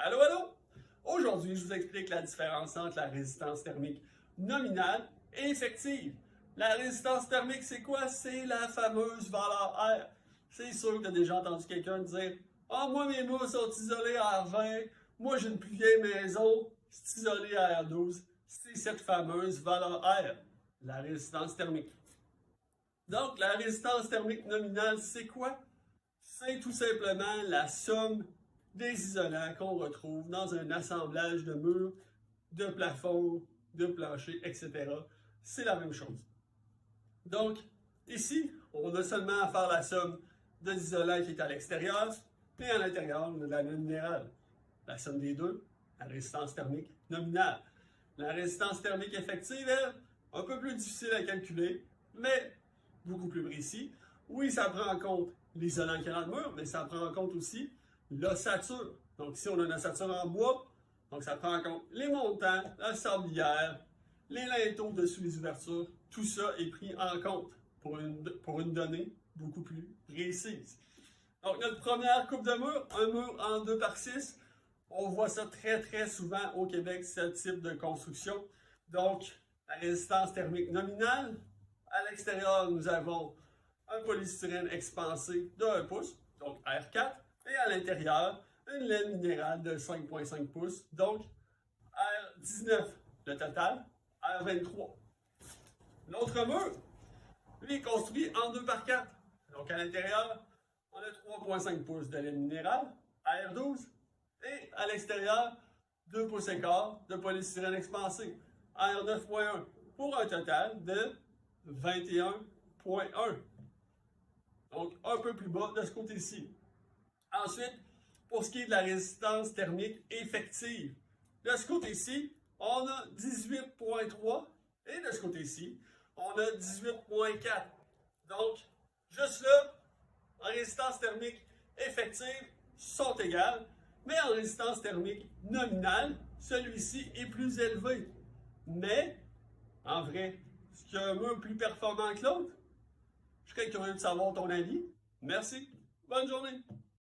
Allô, allô? Aujourd'hui, je vous explique la différence entre la résistance thermique nominale et effective. La résistance thermique, c'est quoi? C'est la fameuse valeur R. C'est sûr que tu as déjà entendu quelqu'un dire « moi, mes murs sont isolés à R20. Moi, j'ai une plus vieille maison, c'est isolé à R12. » C'est cette fameuse valeur R, la résistance thermique. Donc, la résistance thermique nominale, c'est quoi? C'est tout simplement la somme des isolants qu'on retrouve dans un assemblage de murs, de plafonds, de planchers, etc. C'est la même chose. Donc, ici, on a seulement à faire la somme de l'isolant qui est à l'extérieur et à l'intérieur, on a la minérale. La somme des deux, la résistance thermique nominale. La résistance thermique effective, elle, un peu plus difficile à calculer, mais beaucoup plus précis. Oui, ça prend en compte l'isolant qui est dans le mur, mais ça prend en compte aussi l'ossature. Donc ici, on a une ossature en bois, donc ça prend en compte les montants, la sablière, les linteaux dessus les ouvertures. Tout ça est pris en compte pour une donnée beaucoup plus précise. Donc notre première coupe de mur, un mur en 2x6. On voit ça très souvent au Québec, ce type de construction. Donc, la résistance thermique nominale. À l'extérieur, nous avons un polystyrène expansé de 1 pouce, donc R4. Et à l'intérieur, une laine minérale de 5,5 pouces, donc R19 le total, R23. L'autre mur, lui, est construit en 2x4. Donc à l'intérieur, on a 3,5 pouces de laine minérale, R12. Et à l'extérieur, 2 pouces et quart de polystyrène expansé, R9.1, pour un total de 21.1. Donc un peu plus bas de ce côté-ci. Ensuite, pour ce qui est de la résistance thermique effective, de ce côté-ci, on a 18.3 et de ce côté-ci, on a 18.4. Donc, juste là, en résistance thermique effective, sont égales. Mais en résistance thermique nominale, celui-ci est plus élevé. Mais, en vrai, est-ce qu'il y a un mur plus performant que l'autre? Je serais curieux de savoir ton avis. Merci. Bonne journée.